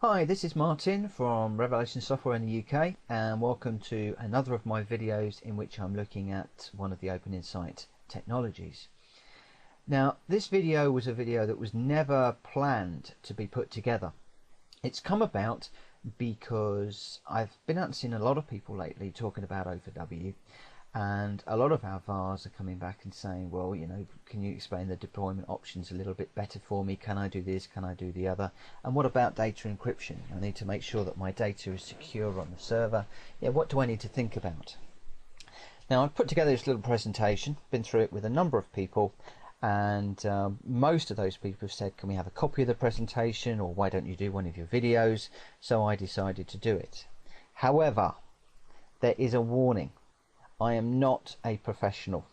Hi, this is Martin from Revelation Software in the UK, and welcome to another of my videos in which I'm looking at one of the Open Insight technologies. Now, this video was a video that was never planned to be put together. It's come about because I've been out and seen a lot of people lately talking about O4W, and a lot of our VARs are coming back and saying, well, you know, can you explain the deployment options a little bit better for me? Can I do this? Can I do the other? And what about data encryption? I need to make sure that my data is secure on the server. Yeah, what do I need to think about? Now, I've put together this little presentation, been through it with a number of people, and most of those people have said, can we have a copy of the presentation, or why don't you do one of your videos? So I decided to do it. However, there is a warning. I am not a professional.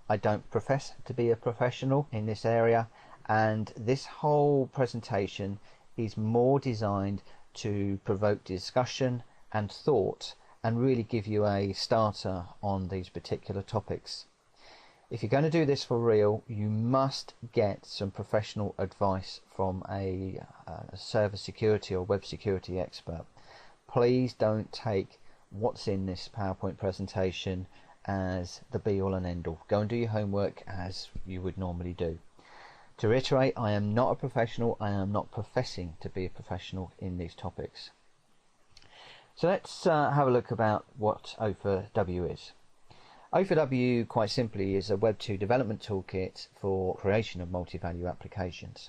I don't profess to be a professional in this area, and this whole presentation is more designed to provoke discussion and thought and really give you a starter on these particular topics. If you're going to do this for real, you must get some professional advice from a server security or web security expert. Please don't take what's in this PowerPoint presentation as the be all and end all. Go and do your homework as you would normally do. To reiterate, I am not a professional. I am not professing to be a professional in these topics. So let's have a look about what O4W is. O4W, quite simply, is a Web 2 development toolkit for creation of multi-value applications.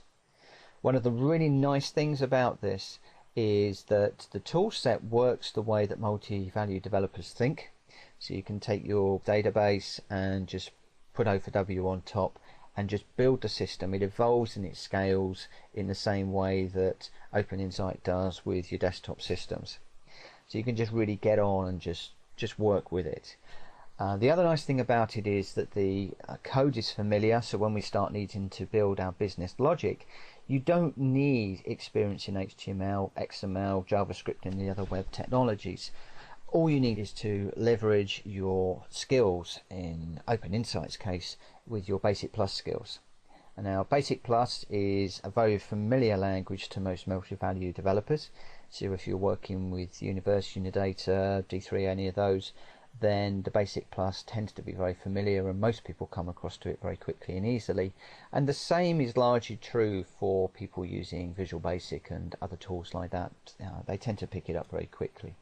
One of the really nice things about this is that the tool set works the way that multi-value developers think. So you can take your database and just put O4W on top and just build the system. It evolves and it scales in the same way that Open Insight does with your desktop systems. So you can just really get on and just work with it. The other nice thing about it is that the code is familiar, so when we start needing to build our business logic, you don't need experience in HTML, XML, JavaScript and the other web technologies. All you need is to leverage your skills, in Open Insight's case, with your Basic Plus skills. And now Basic Plus is a very familiar language to most multi-value developers. So if you're working with Universe, Unidata, D3, any of those, then the Basic Plus tends to be very familiar and most people come across to it very quickly and easily. And the same is largely true for people using Visual Basic and other tools like that. They tend to pick it up very quickly.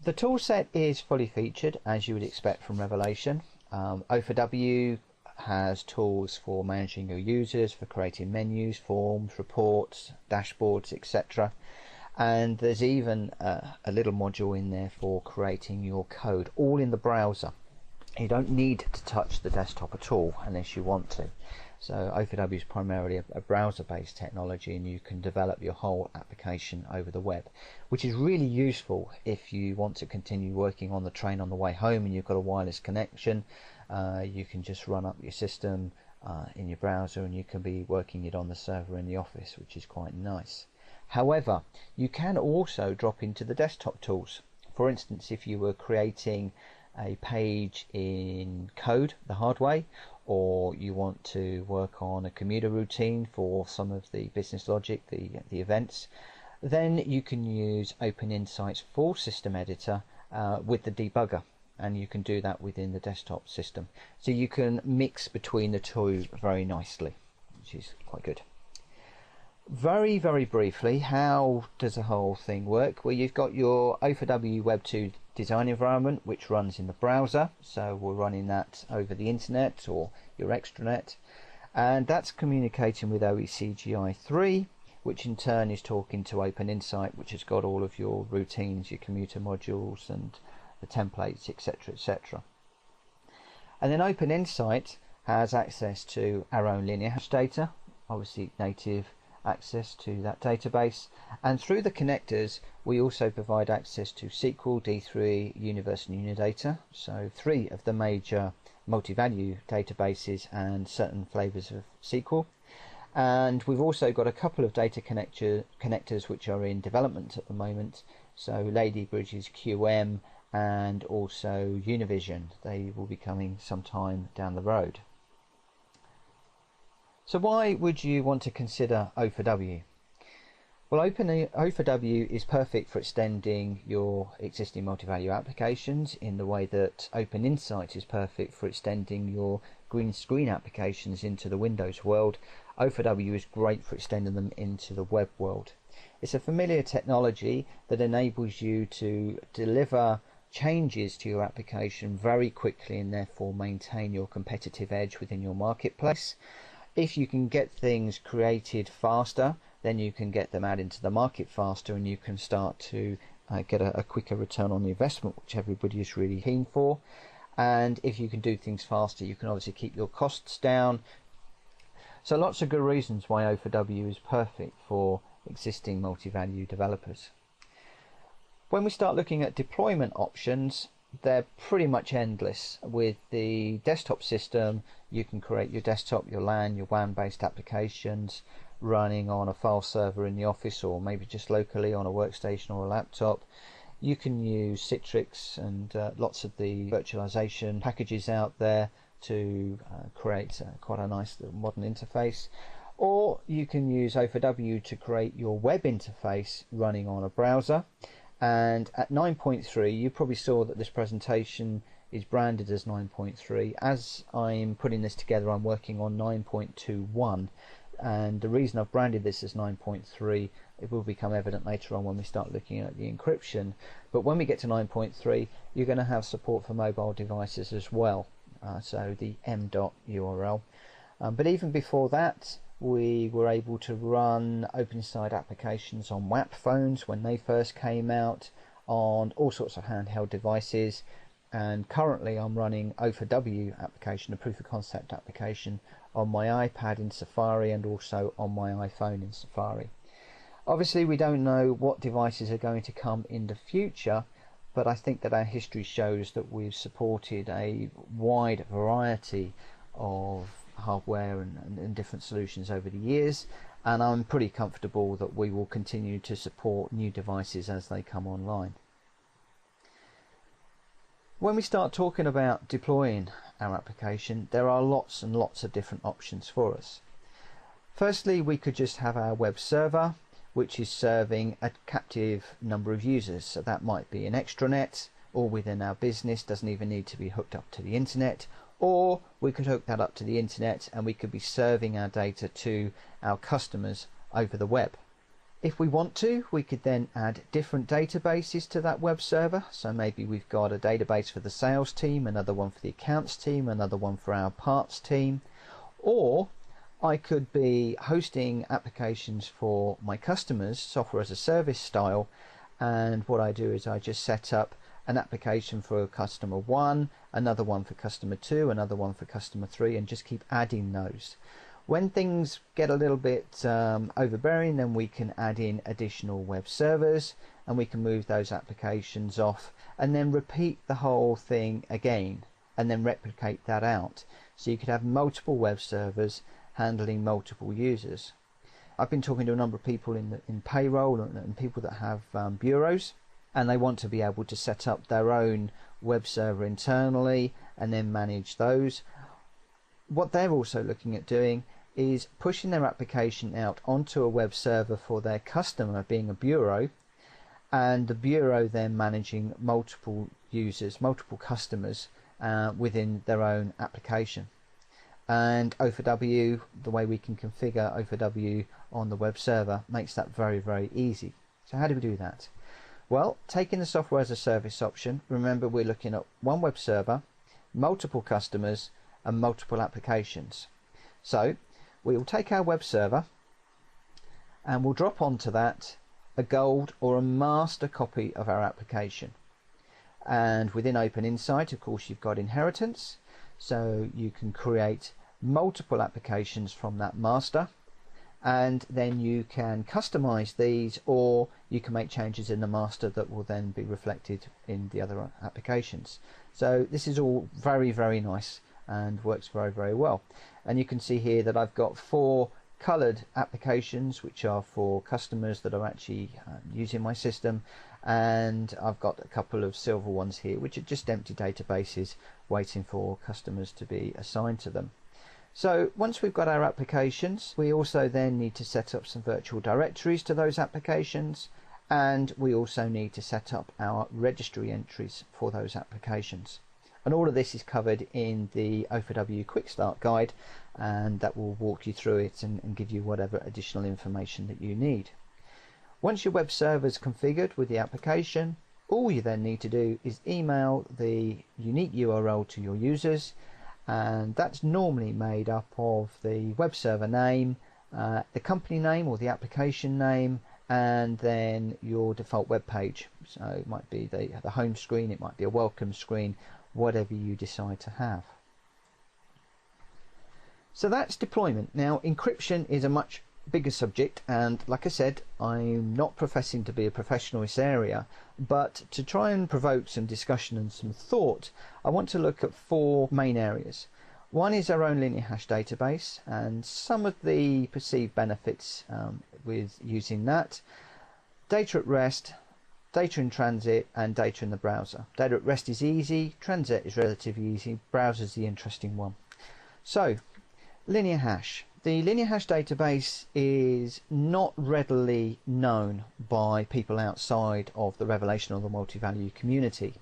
The toolset is fully featured, as you would expect from Revelation. O4W has tools for managing your users, for creating menus, forms, reports, dashboards, etc. And there's even a little module in there for creating your code, all in the browser. You don't need to touch the desktop at all unless you want to. So O4W is primarily a browser-based technology, and you can develop your whole application over the web, which is really useful if you want to continue working on the train on the way home and you've got a wireless connection. You can just run up your system in your browser and you can be working it on the server in the office, which is quite nice. However, you can also drop into the desktop tools. For instance, if you were creating a page in code the hard way, or you want to work on a commuter routine for some of the business logic, the events, then you can use Open Insight's full system editor with the debugger, and you can do that within the desktop system. So you can mix between the two very nicely, which is quite good. Very, very briefly, how does the whole thing work? Well, you've got your O4W Web 2 design environment, which runs in the browser. So we're running that over the internet or your extranet. And that's communicating with OECGI 3, which in turn is talking to Open Insight, which has got all of your routines, your commuter modules and the templates, etc., etc. And then Open Insight has access to our own linear hash data, obviously native access to that database, and through the connectors we also provide access to SQL, D3, Universe and Unidata, so three of the major multi-value databases and certain flavors of SQL. And we've also got a couple of data connectors which are in development at the moment, so Ladybridge's QM and also Univision. They will be coming sometime down the road. So why would you want to consider O4W? Well, O4W is perfect for extending your existing multi-value applications in the way that OpenInsight is perfect for extending your green screen applications into the Windows world. O4W is great for extending them into the web world. It's a familiar technology that enables you to deliver changes to your application very quickly and therefore maintain your competitive edge within your marketplace. If you can get things created faster, then you can get them out into the market faster, and you can start to get a quicker return on the investment, which everybody is really keen for. And if you can do things faster, you can obviously keep your costs down. So lots of good reasons why O4W is perfect for existing multi-value developers. When we start looking at deployment options, they're pretty much endless. With the desktop system, you can create your desktop, your LAN, your WAN based applications running on a file server in the office, or maybe just locally on a workstation or a laptop. You can use Citrix and lots of the virtualization packages out there to create quite a nice modern interface. Or you can use O4W to create your web interface running on a browser. And at 9.3, you probably saw that this presentation is branded as 9.3. As I'm putting this together, I'm working on 9.21, and the reason I've branded this as 9.3, it will become evident later on when we start looking at the encryption. But when we get to 9.3, you're going to have support for mobile devices as well, so the m.dot URL. But even before that, we were able to run OpenInsight applications on WAP phones when they first came out, on all sorts of handheld devices, and currently I'm running O4W application, a proof of concept application, on my iPad in Safari and also on my iPhone in Safari. Obviously we don't know what devices are going to come in the future, but I think that our history shows that we've supported a wide variety of hardware and different solutions over the years, and I'm pretty comfortable that we will continue to support new devices as they come online. When we start talking about deploying our application, there are lots and lots of different options for us. Firstly, we could just have our web server, which is serving a captive number of users. So that might be an extranet, or within our business, doesn't even need to be hooked up to the internet. Or we could hook that up to the internet and we could be serving our data to our customers over the web. If we want to, we could then add different databases to that web server. So maybe we've got a database for the sales team, another one for the accounts team, another one for our parts team. Or I could be hosting applications for my customers, software as a service style, and what I do is I just set up an application for customer 1, another one for customer 2, another one for customer 3, and just keep adding those. When things get a little bit overbearing, then we can add in additional web servers and we can move those applications off and then repeat the whole thing again and then replicate that out. So you could have multiple web servers handling multiple users. I've been talking to a number of people in payroll and people that have bureaus, and they want to be able to set up their own web server internally and then manage those. What they're also looking at doing is pushing their application out onto a web server for their customer, being a bureau, and the bureau then managing multiple users, multiple customers within their own application. And O4W, the way we can configure O4W on the web server, makes that very, very easy. So how do we do that? Well, taking the software as a service option, remember we're looking at one web server, multiple customers, and multiple applications. So we will take our web server and we'll drop onto that a gold or a master copy of our application. And within OpenInsight, of course, you've got inheritance, so you can create multiple applications from that master, and then you can customize these, or you can make changes in the master that will then be reflected in the other applications. So this is all very, very nice and works very, very well. And you can see here that I've got 4 colored applications which are for customers that are actually using my system, and I've got a couple of silver ones here which are just empty databases waiting for customers to be assigned to them. So once we've got our applications, we also then need to set up some virtual directories to those applications, and we also need to set up our registry entries for those applications. And all of this is covered in the O4W Quick Start Guide, and that will walk you through it and give you whatever additional information that you need. Once your web server is configured with the application, all you then need to do is email the unique URL to your users, and that's normally made up of the web server name, the company name or the application name, and then your default web page. So it might be the home screen, it might be a welcome screen, whatever you decide to have. So that's deployment. Now, encryption is a much bigger subject, and like I said, I'm not professing to be a professional in this area, but to try and provoke some discussion and some thought, I want to look at four main areas. One is our own linear hash database and some of the perceived benefits with using that, data at rest, data in transit, and data in the browser. Data at rest is easy, transit is relatively easy, browser is the interesting one. So, linear hash. The linear hash database is not readily known by people outside of the Revelation or the multi-value community.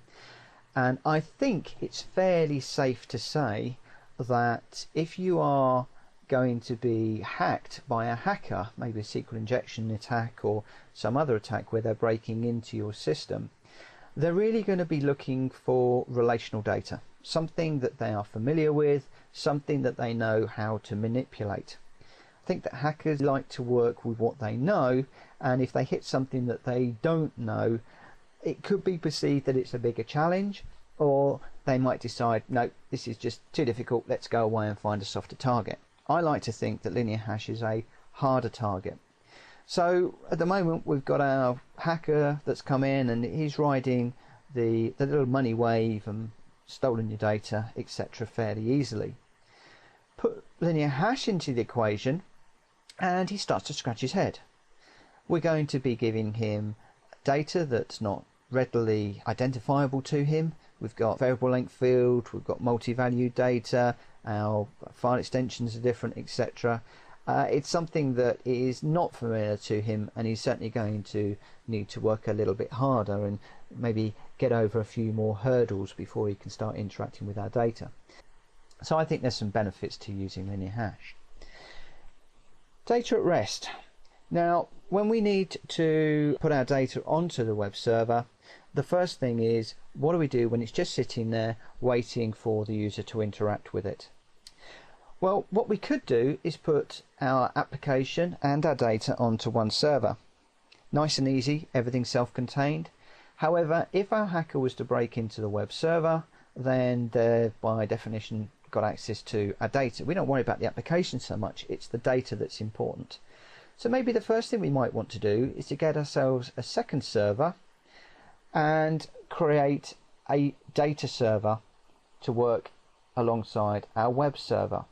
And I think it's fairly safe to say that if you are going to be hacked by a hacker, maybe a SQL injection attack or some other attack where they're breaking into your system, they're really going to be looking for relational data, something that they are familiar with, something that they know how to manipulate. I think that hackers like to work with what they know, and if they hit something that they don't know, it could be perceived that it's a bigger challenge, or they might decide, no, this is just too difficult, let's go away and find a softer target. I like to think that linear hash is a harder target. So at the moment we've got our hacker that's come in and he's riding the little money wave and stolen your data, etc. fairly easily. Put linear hash into the equation and he starts to scratch his head. We're going to be giving him data that's not readily identifiable to him. We've got variable length field, we've got multi-value data, our file extensions are different, etc. It's something that is not familiar to him, and he's certainly going to need to work a little bit harder and maybe get over a few more hurdles before he can start interacting with our data. So I think there's some benefits to using linear hash. Data at rest. Now, when we need to put our data onto the web server, the first thing is, what do we do when it's just sitting there waiting for the user to interact with it? Well, what we could do is put our application and our data onto one server. Nice and easy, everything self-contained. However, if our hacker was to break into the web server, then they've by definition got access to our data. We don't worry about the application so much, it's the data that's important. So maybe the first thing we might want to do is to get ourselves a second server and create a data server to work alongside our web server.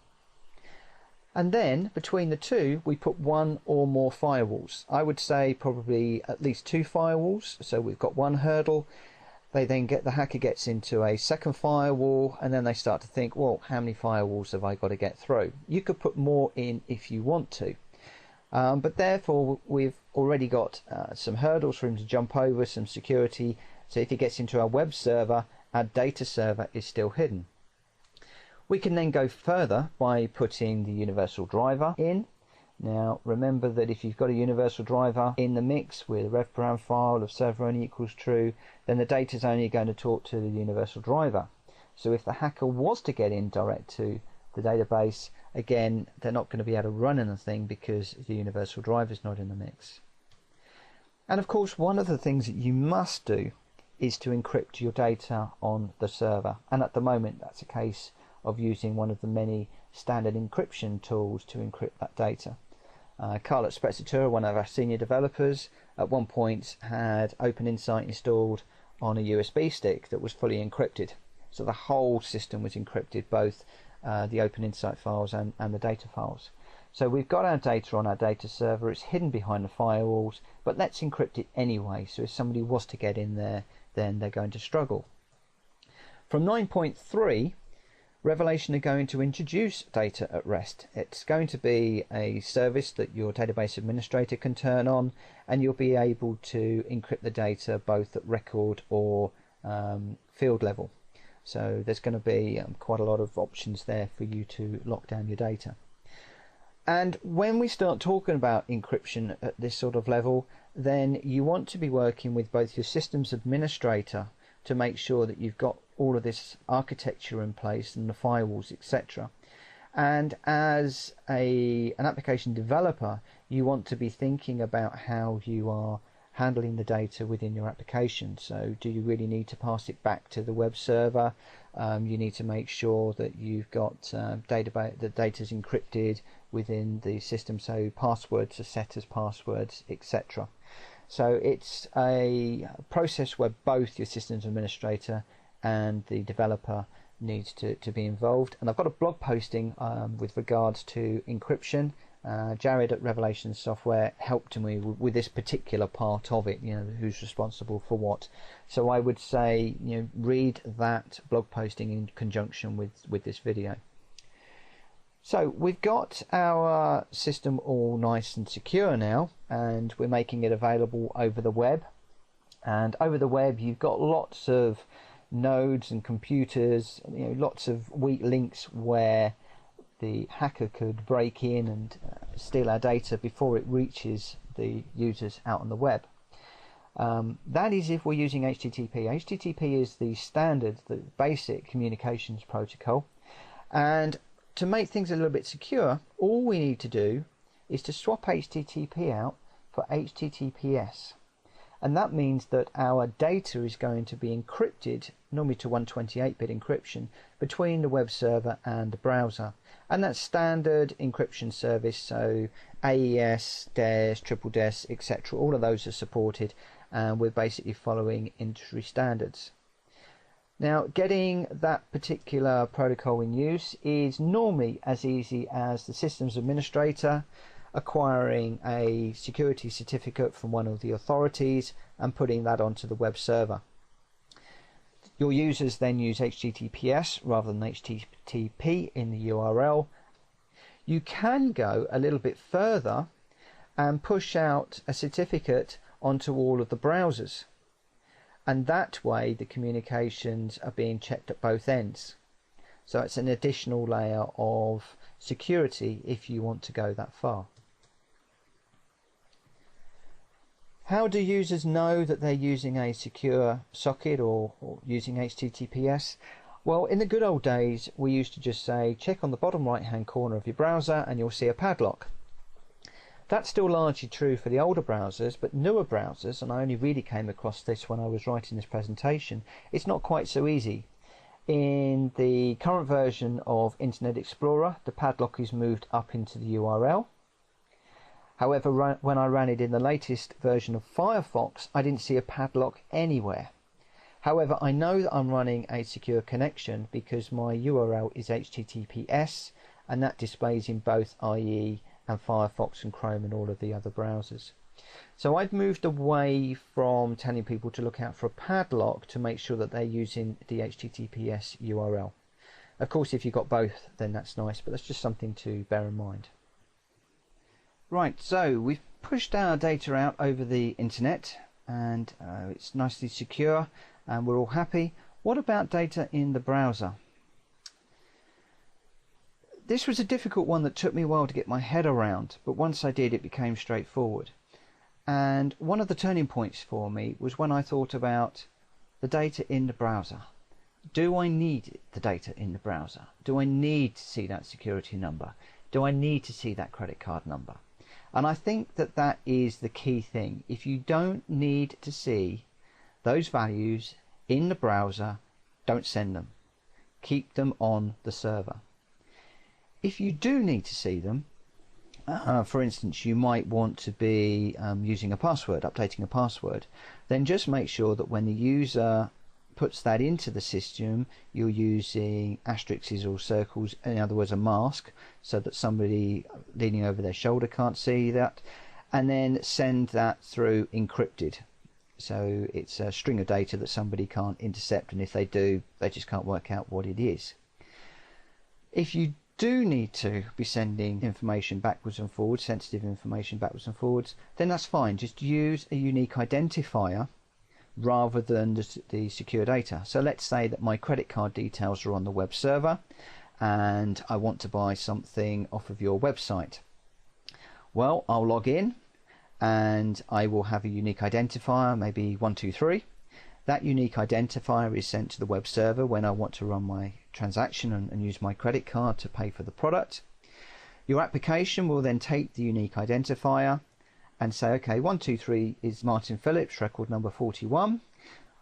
And then between the two we put one or more firewalls. I would say probably at least two firewalls. So we've got one hurdle, the hacker gets into a second firewall, and then they start to think, well, how many firewalls have I got to get through? You could put more in if you want to. But therefore we've already got some hurdles for him to jump over, some security, so if he gets into our web server, our data server is still hidden. We can then go further by putting the universal driver in. Now remember that if you've got a universal driver in the mix with a revparam file of server only equals true, then the data is only going to talk to the universal driver. So if the hacker was to get in direct to the database, again, they're not going to be able to run anything because the universal driver is not in the mix. And of course, one of the things that you must do is to encrypt your data on the server, and at the moment that's a case of using one of the many standard encryption tools to encrypt that data. Carl at Sprezzatura, one of our senior developers, at one point had OpenInsight installed on a USB stick that was fully encrypted. So the whole system was encrypted, both the OpenInsight files and the data files. So we've got our data on our data server, it's hidden behind the firewalls, but let's encrypt it anyway, so if somebody was to get in there, then they're going to struggle. From 9.3, Revelation are going to introduce data at rest. It's going to be a service that your database administrator can turn on, and you'll be able to encrypt the data both at record or field level. So there's going to be quite a lot of options there for you to lock down your data. And when we start talking about encryption at this sort of level, then you want to be working with both your systems administrator to make sure that you've got all of this architecture in place and the firewalls, etc. And as an application developer, you want to be thinking about how you are handling the data within your application. So do you really need to pass it back to the web server? You need to make sure that you've got the data's encrypted within the system, so passwords are set as passwords, etc. So it's a process where both your systems administrator and the developer needs to be involved. And I've got a blog posting with regards to encryption. Jared at Revelation Software helped me with this particular part of it, who's responsible for what. So I would say, read that blog posting in conjunction with this video. So we've got our system all nice and secure now, and we're making it available over the web. And over the web you've got lots of nodes and computers, lots of weak links where the hacker could break in and steal our data before it reaches the users out on the web. That is if we're using HTTP. HTTP is the standard, the basic communications protocol, and to make things a little bit secure, all we need to do is to swap HTTP out for HTTPS. And that means that our data is going to be encrypted, normally to 128-bit encryption, between the web server and the browser. And that's standard encryption service, so AES, DES, triple DES, etc. All of those are supported, and we're basically following industry standards. Now, getting that particular protocol in use is normally as easy as the systems administrator acquiring a security certificate from one of the authorities and putting that onto the web server. Your users then use HTTPS rather than HTTP in the URL. You can go a little bit further and push out a certificate onto all of the browsers, and that way the communications are being checked at both ends. So it's an additional layer of security if you want to go that far. How do users know that they're using a secure socket or using HTTPS? Well, in the good old days we used to just say check on the bottom right hand corner of your browser and you'll see a padlock. That's still largely true for the older browsers, but newer browsers, and I only really came across this when I was writing this presentation, it's not quite so easy. In the current version of Internet Explorer, the padlock is moved up into the URL. However, when I ran it in the latest version of Firefox, I didn't see a padlock anywhere. However, I know that I'm running a secure connection because my URL is HTTPS, and that displays in both IE and Firefox and Chrome and all of the other browsers. So I've moved away from telling people to look out for a padlock to make sure that they're using the HTTPS URL. Of course, if you've got both, then that's nice, but that's just something to bear in mind. Right, so we've pushed our data out over the internet, and it's nicely secure, and we're all happy. What about data in the browser? This was a difficult one that took me a while to get my head around, but once I did, it became straightforward. And one of the turning points for me was when I thought about the data in the browser. Do I need the data in the browser? Do I need to see that security number? Do I need to see that credit card number? And I think that that is the key thing. If you don't need to see those values in the browser, don't send them. Keep them on the server. If you do need to see them, for instance, you might want to be using a password, updating a password, then just make sure that when the user puts that into the system, you're using asterisks or circles, in other words a mask, so that somebody leaning over their shoulder can't see that, and then send that through encrypted. So it's a string of data that somebody can't intercept, and if they do, they just can't work out what it is. If you do need to be sending information backwards and forwards, sensitive information backwards and forwards, then that's fine. Just use a unique identifier rather than the secure data. So let's say that my credit card details are on the web server and I want to buy something off of your website. Well, I'll log in and I will have a unique identifier, maybe 123. That unique identifier is sent to the web server when I want to run my transaction and use my credit card to pay for the product. Your application will then take the unique identifier and say, okay, 123 is Martin Phillips, record number 41.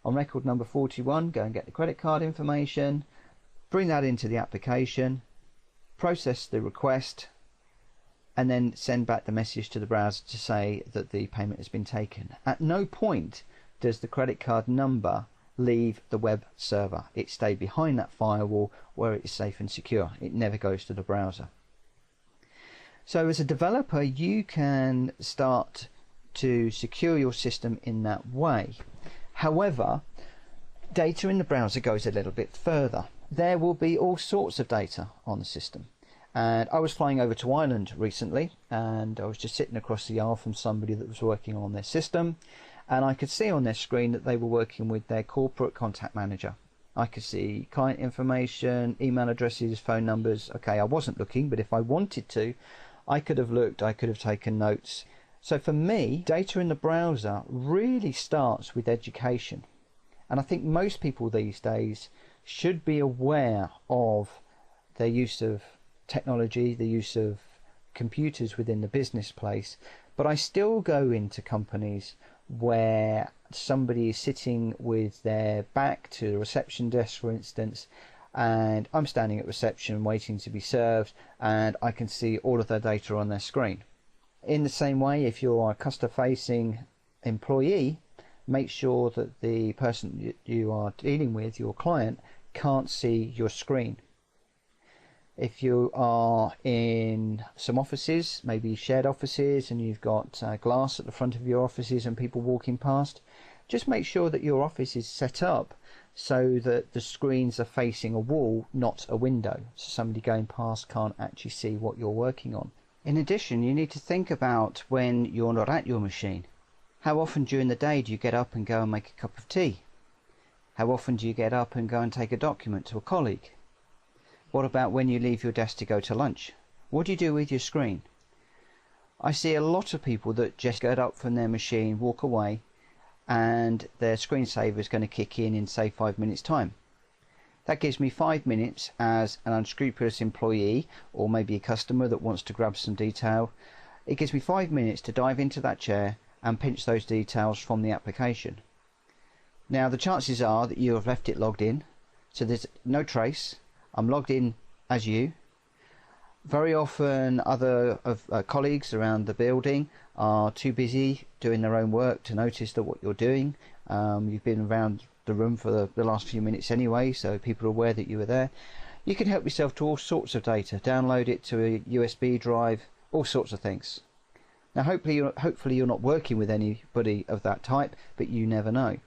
On record number 41, go and get the credit card information, bring that into the application, process the request, and then send back the message to the browser to say that the payment has been taken. At no point does the credit card number leave the web server. It stays behind that firewall where it is safe and secure. It never goes to the browser. So as a developer, you can start to secure your system in that way. However, data in the browser goes a little bit further. There will be all sorts of data on the system. And I was flying over to Ireland recently, and I was just sitting across the aisle from somebody that was working on their system, and I could see on their screen that they were working with their corporate contact manager. I could see client information, email addresses, phone numbers. Okay, I wasn't looking, but if I wanted to, I could have looked, I could have taken notes. So for me, data in the browser really starts with education. And I think most people these days should be aware of their use of technology, the use of computers within the business place. But I still go into companies where somebody is sitting with their back to the reception desk, for instance, and I'm standing at reception waiting to be served, and I can see all of their data on their screen. In the same way, if you're a customer-facing employee, make sure that the person you are dealing with, your client, can't see your screen. If you are in some offices, maybe shared offices, and you've got glass at the front of your offices and people walking past, just make sure that your office is set up so that the screens are facing a wall, not a window, so somebody going past can't actually see what you're working on. In addition, you need to think about when you're not at your machine. How often during the day do you get up and go and make a cup of tea? How often do you get up and go and take a document to a colleague? What about when you leave your desk to go to lunch? What do you do with your screen? I see a lot of people that just get up from their machine, walk away, and their screensaver is going to kick in say 5 minutes time. That gives me 5 minutes as an unscrupulous employee or maybe a customer that wants to grab some detail. It gives me 5 minutes to dive into that chair and pinch those details from the application. Now the chances are that you have left it logged in, so there's no trace. I'm logged in as you. Very often other colleagues around the building are too busy doing their own work to notice that what you're doing. You've been around the room for the last few minutes anyway, so people are aware that you were there. You can help yourself to all sorts of data, download it to a USB drive, all sorts of things. Now hopefully you're not working with anybody of that type, but you never know.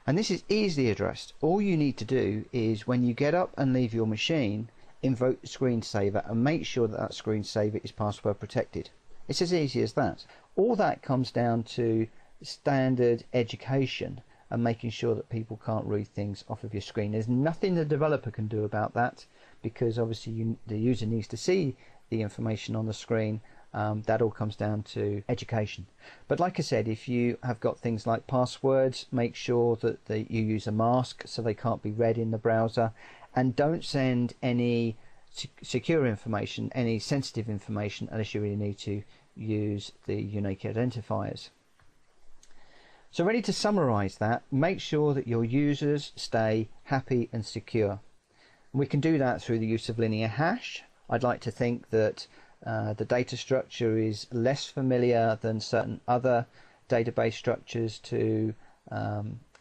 And this is easily addressed. All you need to do is when you get up and leave your machine, invoke the screensaver and make sure that that screensaver is password protected. It's as easy as that. All that comes down to standard education and making sure that people can't read things off of your screen. There's nothing the developer can do about that, because obviously the user needs to see the information on the screen. That all comes down to education. But like I said, if you have got things like passwords, make sure that you use a mask so they can't be read in the browser, and don't send any secure information, any sensitive information, unless you really need to use the unique identifiers. So ready to summarize that, make sure that your users stay happy and secure. We can do that through the use of linear hash. I'd like to think that the data structure is less familiar than certain other database structures to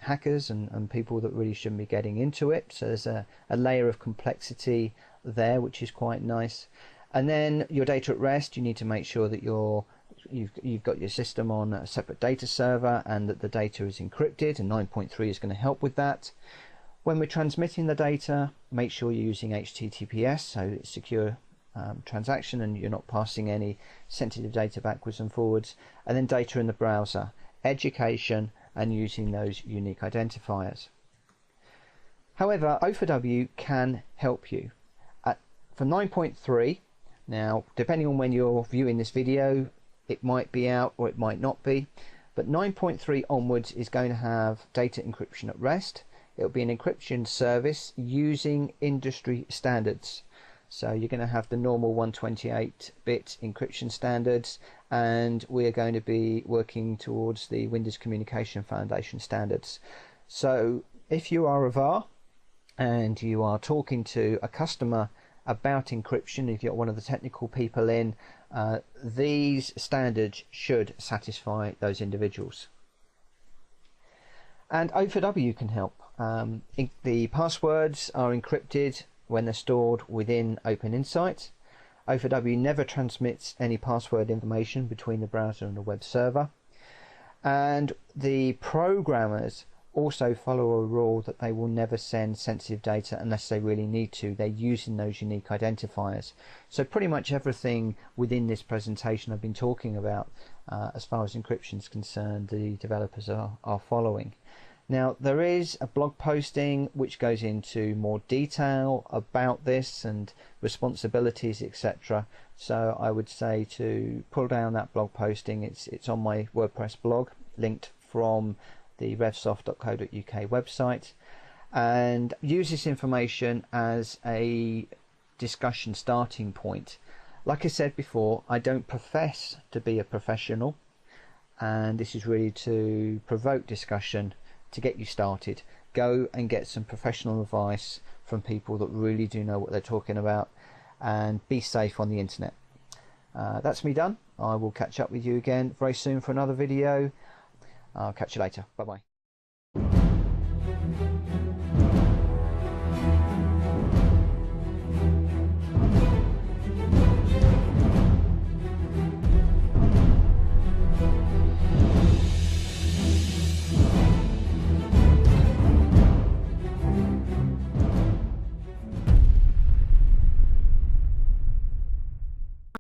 hackers and people that really shouldn't be getting into it. So there's a layer of complexity there, which is quite nice. And then your data at rest, you need to make sure that you've got your system on a separate data server and that the data is encrypted, and 9.3 is going to help with that. When we're transmitting the data, make sure you're using HTTPS, so it's secure transaction and you're not passing any sensitive data backwards and forwards. And then data in the browser, education, and using those unique identifiers. However, O4W can help you. For 9.3, now depending on when you're viewing this video, it might be out or it might not be, but 9.3 onwards is going to have data encryption at rest. It'll be an encryption service using industry standards. So you're going to have the normal 128-bit encryption standards, and we're going to be working towards the Windows Communication Foundation standards. So if you are a VAR and you are talking to a customer about encryption, if you're one of the technical people in, these standards should satisfy those individuals. And O4W can help. The passwords are encrypted when they're stored within OpenInsight. O4W never transmits any password information between the browser and the web server. And the programmers also follow a rule that they will never send sensitive data unless they really need to. They're using those unique identifiers. So pretty much everything within this presentation I've been talking about as far as encryption is concerned, the developers are following. Now there is a blog posting which goes into more detail about this and responsibilities, etc. So I would say to pull down that blog posting. It's on my WordPress blog, linked from the revsoft.co.uk website, and use this information as a discussion starting point. Like I said before, I don't profess to be a professional, and this is really to provoke discussion, to get you started. Go and get some professional advice from people that really do know what they're talking about, and be safe on the internet. That's me done. I will catch up with you again very soon for another video. I'll catch you later. Bye bye.